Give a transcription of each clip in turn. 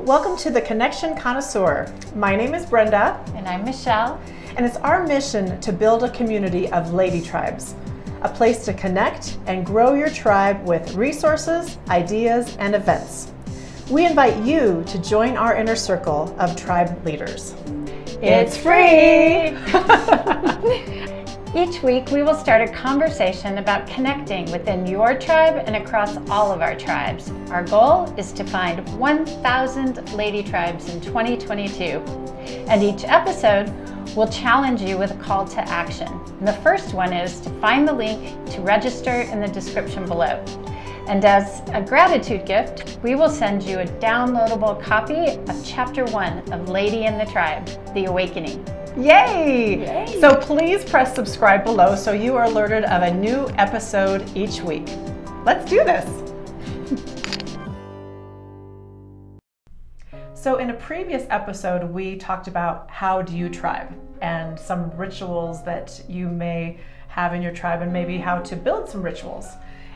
Welcome to the Connection Connoisseur. My name is Brenda. And I'm Michelle. And it's our mission to build a community of lady tribes, a place to connect and grow your tribe with resources, ideas, and events. We invite you to join our inner circle of tribe leaders. It's free! Each week we will start a conversation about connecting within your tribe and across all of our tribes. Our goal is to find 1,000 lady tribes in 2022. And each episode will challenge you with a call to action. And the first one is to find the link to register in the description below. And as a gratitude gift, we will send you a downloadable copy of Chapter 1 of Lady in the Tribe, The Awakening. Yay! Yay! So please press subscribe below so you are alerted of a new episode each week. Let's do this! So in a previous episode, we talked about how do you tribe and some rituals that you may have in your tribe and maybe how to build some rituals.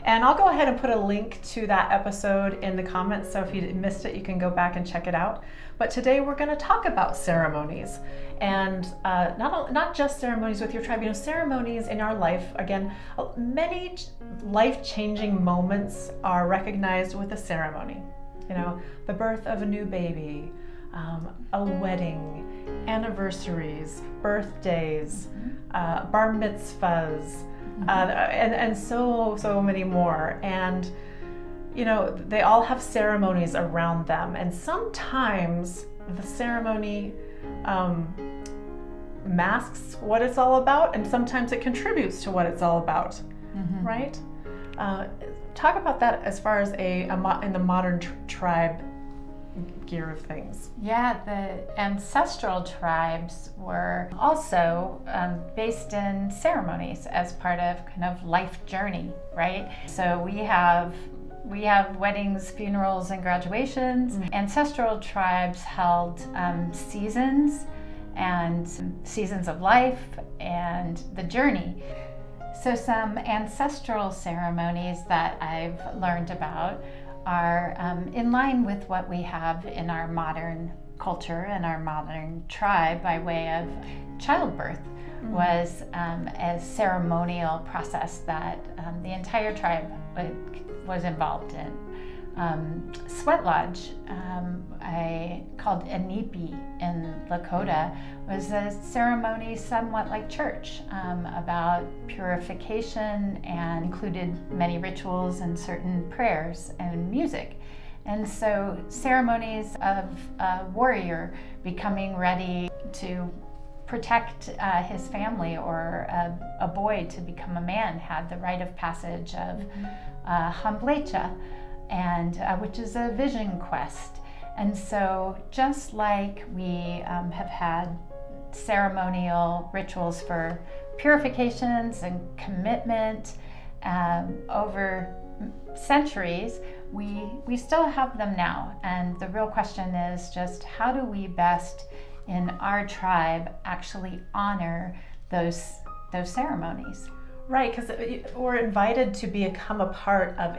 And I'll go ahead and put a link to that episode in the comments, so if you missed it, you can go back and check it out. But today we're going to talk about ceremonies, and not just ceremonies with your tribe. You know, ceremonies in our life, again, many life-changing moments are recognized with a ceremony. You know, the birth of a new baby, a wedding, anniversaries, birthdays, bar mitzvahs, and so many more. And you know, they all have ceremonies around them, and sometimes the ceremony masks what it's all about, and sometimes it contributes to what it's all about. Right? Talk about that as far as in the modern tribe gear of things. Yeah, the ancestral tribes were also based in ceremonies as part of kind of life journey, right? So we have weddings, funerals, and graduations. Ancestral tribes held seasons and seasons of life and the journey. So some ancestral ceremonies that I've learned about are in line with what we have in our modern culture and our modern tribe by way of childbirth. Was a ceremonial process that the entire tribe was involved in. Sweat lodge, called Anipi in Lakota, was a ceremony somewhat like church, about purification, and included many rituals and certain prayers and music. And so ceremonies of a warrior becoming ready to protect his family, or a boy to become a man, had the rite of passage of Hamblecha, and which is a vision quest. And so just like we have had ceremonial rituals for purifications and commitment over centuries, we still have them now. And the real question is just, how do we best in our tribe actually honor those ceremonies? Right, because we're invited to become a part of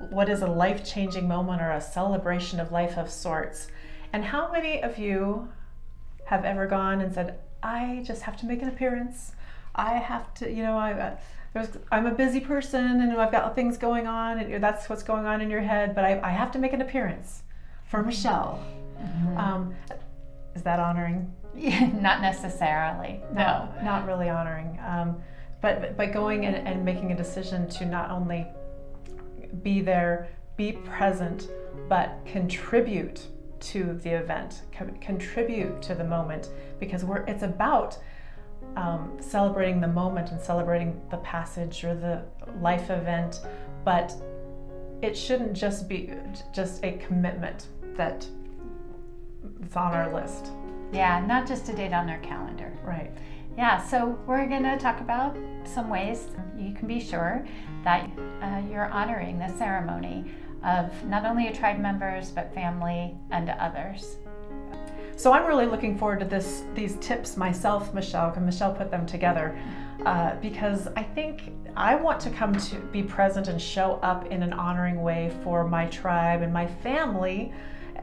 what is a life-changing moment or a celebration of life of sorts. And how many of you have ever gone and said, I just have to make an appearance. I have to, you know, I'm a busy person and I've got things going on, and that's what's going on in your head, but I have to make an appearance for Michelle. Is that honoring? Not necessarily. No, not really honoring. But by going and making a decision to not only be there, be present, but contribute to the event, contribute to the moment, because it's about celebrating the moment and celebrating the passage or the life event, but it shouldn't just be just a commitment that it's on our list. Yeah, not just a date on our calendar. Right. Yeah, so we're going to talk about some ways you can be sure that you're honoring the ceremony of not only your tribe members, but family and others. So I'm really looking forward to these tips myself, Michelle, because Michelle put them together, because I think I want to come to be present and show up in an honoring way for my tribe and my family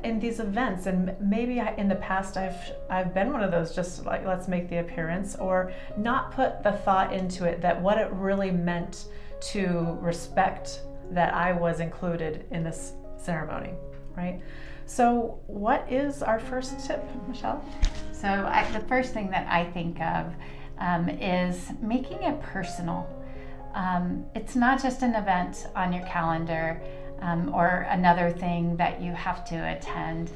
in these events, and maybe in the past I've been one of those, just like, let's make the appearance, or not put the thought into it that what it really meant to respect that I was included in this ceremony, right? So what is our first tip, Michelle? So the first thing that I think of is making it personal. It's not just an event on your calendar or another thing that you have to attend.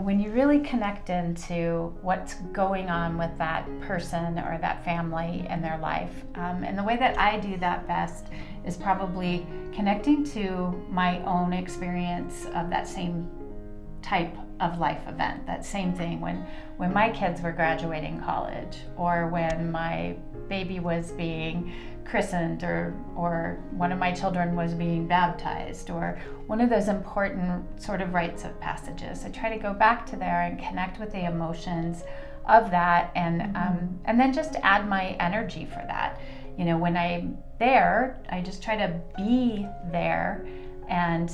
When you really connect into what's going on with that person or that family and their life. And the way that I do that best is probably connecting to my own experience of that same type of life event, that same thing when my kids were graduating college, or when my baby was being christened, or one of my children was being baptized, or one of those important sort of rites of passages. I try to go back to there and connect with the emotions of that, and then just add my energy for that. You know, when I'm there, I just try to be there and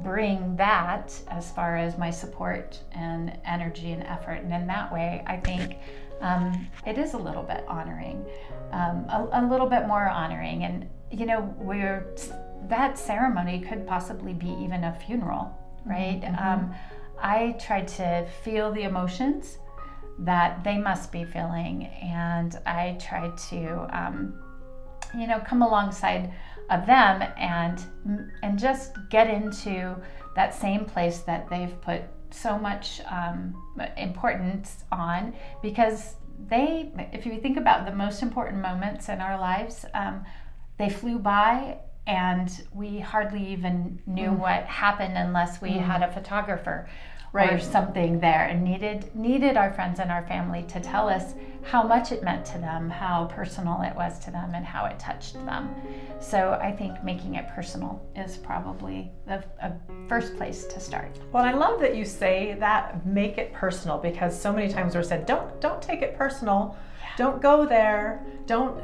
bring that as far as my support and energy and effort. And in that way, I think it is a little bit honoring, a little bit more honoring. And, you know, that ceremony could possibly be even a funeral, right? I try to feel the emotions that they must be feeling, and I try to, come alongside of them and just get into that same place that they've put so much importance on, because if you think about the most important moments in our lives, they flew by and we hardly even knew what happened unless we had a photographer or something there, and needed our friends and our family to tell us how much it meant to them, how personal it was to them, and how it touched them. So I think making it personal is probably a first place to start. Well, I love that you say that, make it personal, because so many times we're said, don't take it personal. Don't go there. Don't,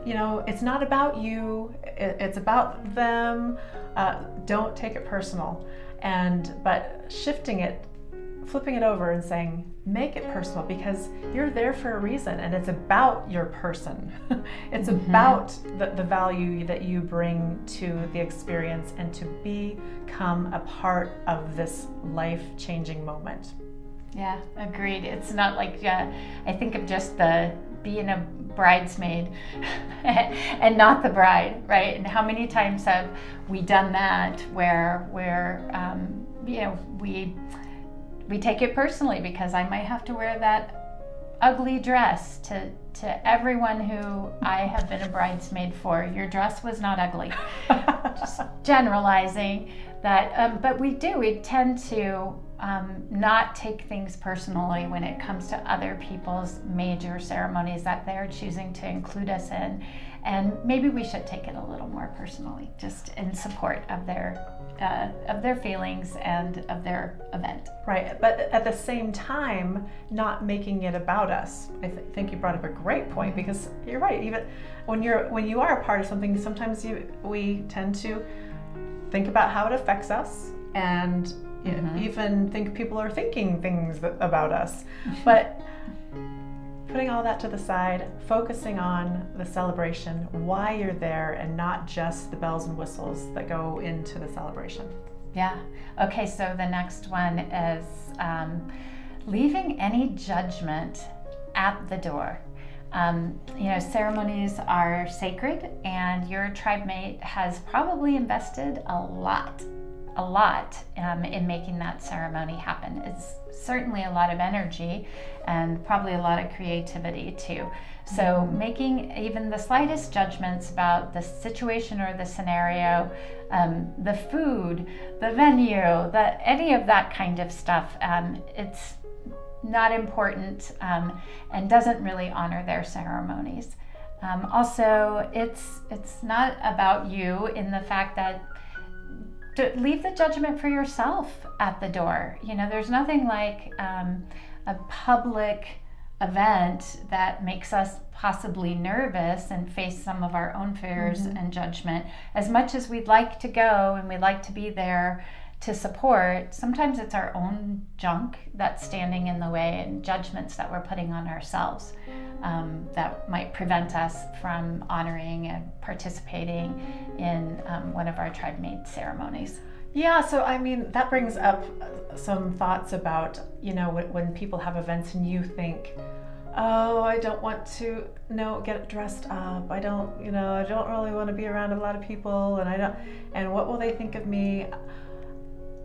it's not about you. It's about them. Don't take it personal. But shifting it, flipping it over and saying, make it personal, because you're there for a reason, and it's about your person. It's about the value that you bring to the experience and to become a part of this life-changing moment. Yeah, agreed. It's not like, I think of just being a bridesmaid and not the bride, right? And how many times have we done that where we take it personally, because I might have to wear that ugly dress to everyone who I have been a bridesmaid for. Your dress was not ugly. Just generalizing that, but we tend to not take things personally when it comes to other people's major ceremonies that they're choosing to include us in. And maybe we should take it a little more personally, just in support of their feelings and of their event. Right, but at the same time, not making it about us. I think you brought up a great point, because you're right. Even when you are a part of something, sometimes we tend to think about how it affects us, and even think people are thinking things about us. But putting all that to the side, focusing on the celebration, why you're there, and not just the bells and whistles that go into the celebration. Yeah. Okay, so the next one is leaving any judgment at the door. Ceremonies are sacred, and your tribe mate has probably invested a lot in making that ceremony happen. It's certainly a lot of energy and probably a lot of creativity too. So making even the slightest judgments about the situation or the scenario, the food, the venue, any of that kind of stuff, it's not important and doesn't really honor their ceremonies. Also, it's not about you, in the fact that to leave the judgment for yourself at the door. There's nothing like a public event that makes us possibly nervous and face some of our own fears and judgment. As much as we'd like to go and we'd like to be there to support, sometimes it's our own junk that's standing in the way and judgments that we're putting on ourselves that might prevent us from honoring and participating in one of our tribe-made ceremonies. Yeah, so I mean, that brings up some thoughts about, when people have events and you think, oh, I don't want to, get dressed up. I don't really want to be around a lot of people, and what will they think of me?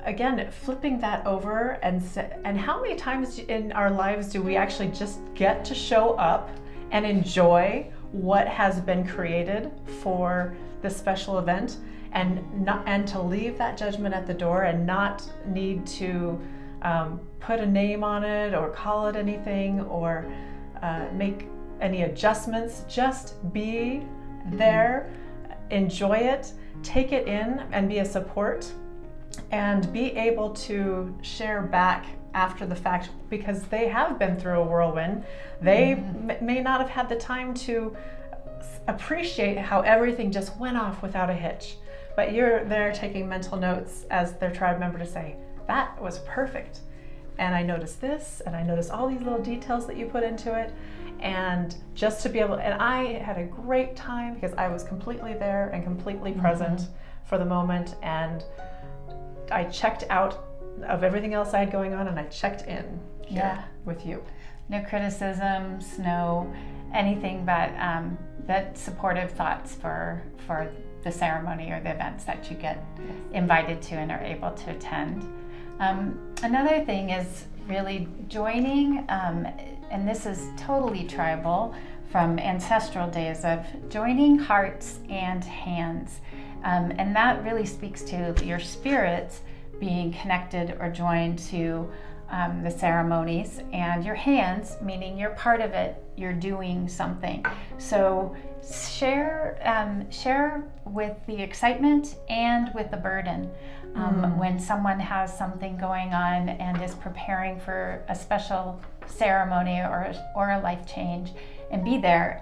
Again, flipping that over and how many times in our lives do we actually just get to show up and enjoy what has been created for this special event, and to leave that judgment at the door and not need to put a name on it or call it anything or make any adjustments. Just be there, enjoy it, take it in, and be a support, and be able to share back after the fact, because they have been through a whirlwind. They may not have had the time to appreciate how everything just went off without a hitch, but you're there taking mental notes as their tribe member to say, that was perfect, and I noticed this, and I noticed all these little details that you put into it, and just to be able, and I had a great time because I was completely there and completely present for the moment, and I checked out of everything else I had going on, and I checked in here with you. No criticisms, no anything but supportive thoughts for the ceremony or the events that you get invited to and are able to attend. Another thing is really joining, and this is totally tribal from ancestral days, of joining hearts and hands. And that really speaks to your spirits being connected or joined to the ceremonies, and your hands, meaning you're part of it, you're doing something. So share with the excitement and with the burden. When someone has something going on and is preparing for a special ceremony or a life change, and be there.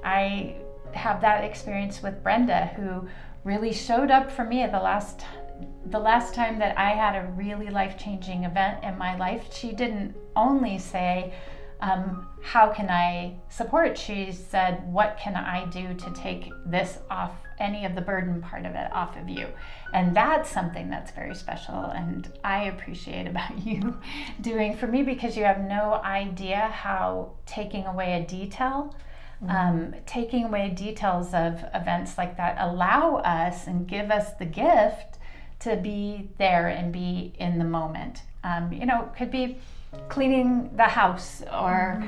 I have that experience with Brenda, who really showed up for me at the last time that I had a really life-changing event in my life. She didn't only say, how can I support? She said, what can I do to take this off, any of the burden part of it off of you? And that's something that's very special, and I appreciate about you doing for me, because you have no idea how taking away a detail, taking away details of events like that allow us and give us the gift to be there and be in the moment. It could be cleaning the house, or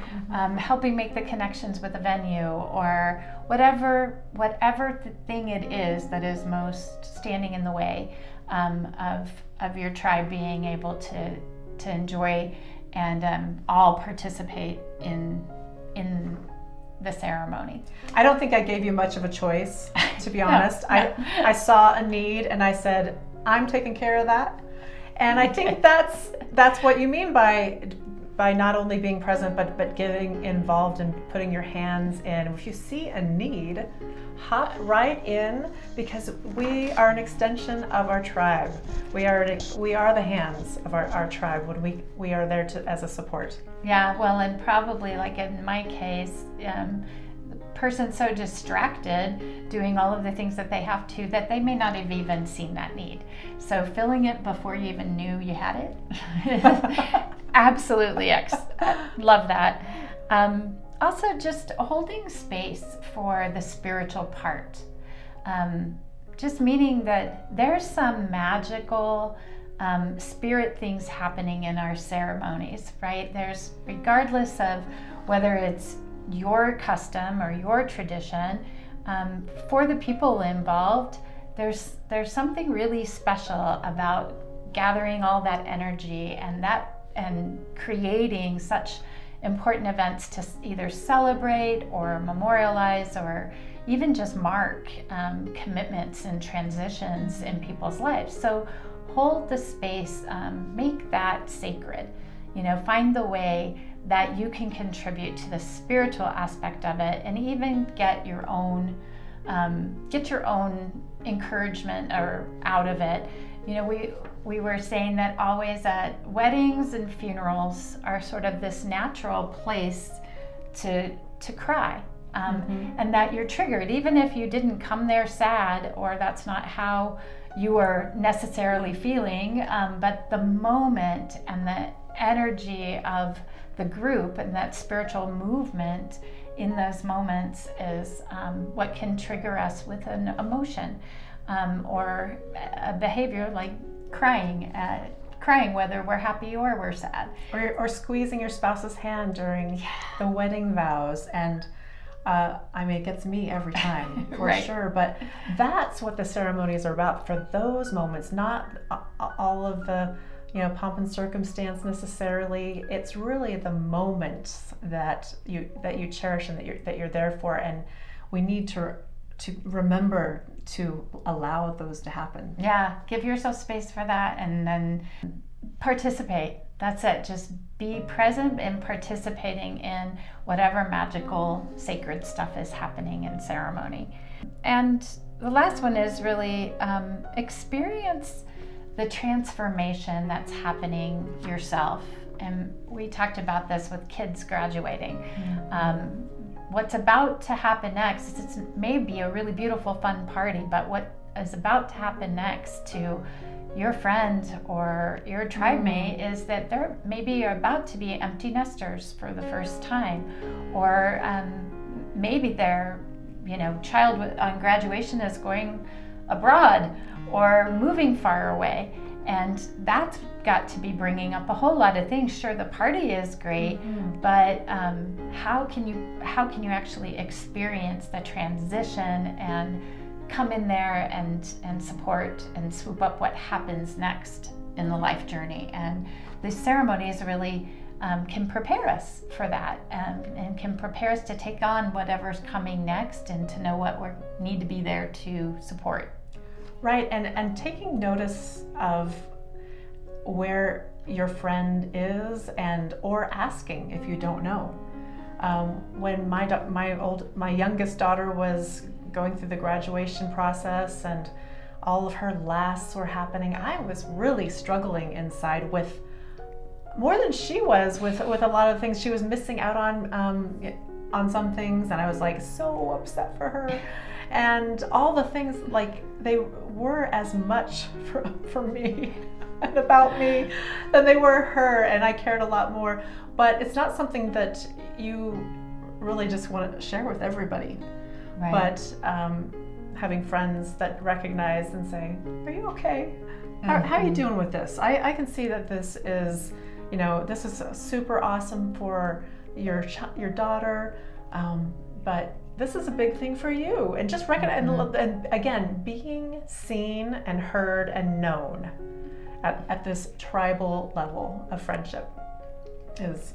helping make the connections with a venue, or whatever the thing it is that is most standing in the way of your tribe being able to enjoy and all participate in the ceremony. I don't think I gave you much of a choice, to be honest. No. I saw a need and I said, I'm taking care of that. And I think that's what you mean by not only being present, but getting involved and putting your hands in. If you see a need, hop right in, because we are an extension of our tribe. We are the hands of our tribe when we are there as a support. Yeah, well, and probably like in my case, the person's so distracted doing all of the things that they have to that they may not have even seen that need. So filling it before you even knew you had it. Absolutely, love that. Also, just holding space for the spiritual part. Just meaning that there's some magical spirit things happening in our ceremonies, right? There's, regardless of whether it's your custom or your tradition, for the people involved, there's something really special about gathering all that energy and creating such important events to either celebrate or memorialize or even just mark commitments and transitions in people's lives. So hold the space, make that sacred. Find the way that you can contribute to the spiritual aspect of it, and even get your own encouragement or out of it. we were saying that always at weddings and funerals are sort of this natural place to cry. And that you're triggered, even if you didn't come there sad, or that's not how you are necessarily feeling, but the moment and the energy of the group and that spiritual movement in those moments is what can trigger us with an emotion, or a behavior like crying, whether we're happy or we're sad. Or squeezing your spouse's hand during the wedding vows. And I mean, it gets me every time, for Right. sure. But that's what the ceremonies are about, for those moments, not all of the, pomp and circumstance necessarily. It's really the moments that you cherish and that you're there for, and we need to remember to allow those to happen. Yeah, give yourself space for that, and then participate. That's it. Just be present and participating in whatever magical, sacred stuff is happening in ceremony. And the last one is really experience the transformation that's happening yourself. And we talked about this with kids graduating. What's about to happen next is it may be a really beautiful, fun party, but what is about to happen next to your friend or your tribe mate is that they're maybe about to be empty nesters for the first time, or maybe their child on graduation is going abroad or moving far away, and that's got to be bringing up a whole lot of things. Sure, the party is great, but how can you actually experience the transition and come in there and support and swoop up what happens next in the life journey? And the ceremonies really can prepare us for that, and can prepare us to take on whatever's coming next, and to know what we need to be there to support. Right, and taking notice of where your friend is, and or asking if you don't know. When my youngest daughter was going through the graduation process and all of her lasts were happening, I was really struggling inside with more than she was with a lot of things. She was missing out on some things, and I was like so upset for her. And all the things, like, they were as much for me and about me than they were her, and I cared a lot more. But it's not something that you really just want to share with everybody. Right. But having friends that recognize and say, "Are you okay? How are you doing with this? I can see that this is, this is super awesome for your daughter, but this is a big thing for you." And just recognize, and again, being seen and heard and known at this tribal level of friendship is,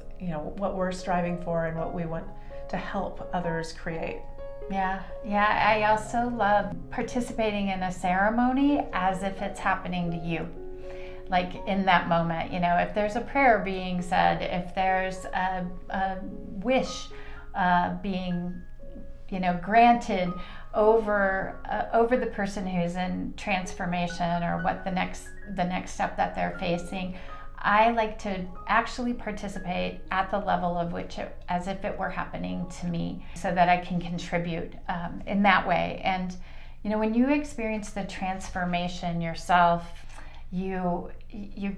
what we're striving for and what we want to help others create. Yeah. I also love participating in a ceremony as if it's happening to you. Like in that moment, if there's a prayer being said, if there's a wish being, granted over the person who's in transformation, or what the next step that they're facing, I like to actually participate at the level of which as if it were happening to me, so that I can contribute in that way. And when you experience the transformation yourself, you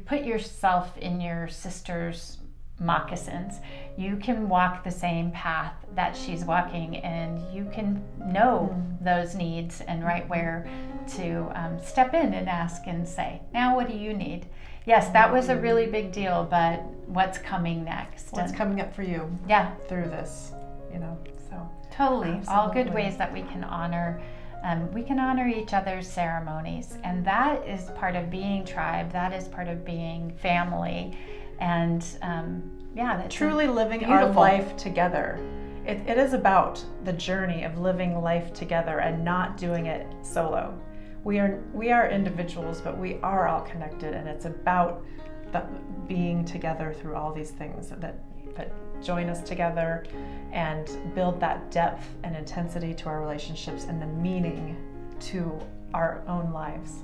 put yourself in your sister's moccasins. You can walk the same path that she's walking, and you can know those needs and right where to step in and ask and say, "Now what do you need? Yes, that was a really big deal, but what's coming next? What's coming up for you? Yeah, through this, so totally. Absolutely. All good ways that we can honor. We can honor each other's ceremonies, and that is part of being tribe. That is part of being family, and that's truly living beautiful. our life together. It is about the journey of living life together and not doing it solo. We are individuals, but we are all connected, and it's about being together through all these things that join us together and build that depth and intensity to our relationships and the meaning to our own lives.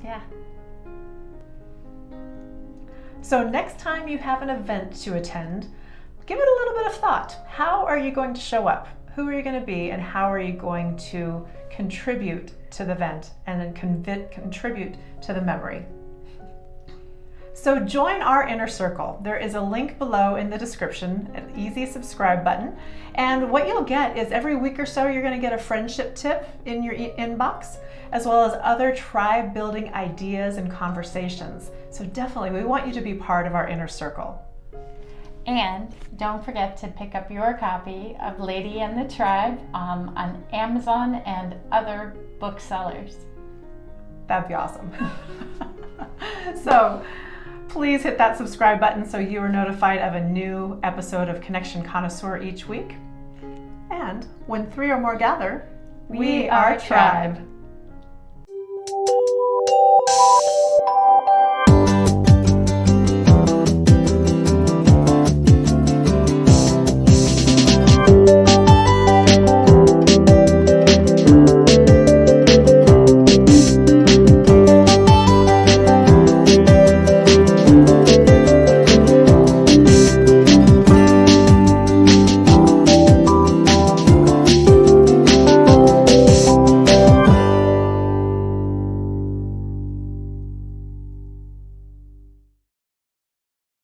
Yeah. So next time you have an event to attend, give it a little bit of thought. How are you going to show up? Who are you going to be, and how are you going to contribute to the event and then contribute to the memory? So join our inner circle. There is a link below in the description, an easy subscribe button. And what you'll get is every week or so, you're going to get a friendship tip in your inbox, as well as other tribe building ideas and conversations. So definitely, we want you to be part of our inner circle. And don't forget to pick up your copy of Lady and the Tribe on Amazon and other booksellers. That'd be awesome. So please hit that subscribe button so you are notified of a new episode of Connection Connoisseur each week. And when 3 or more gather, we are Tribe.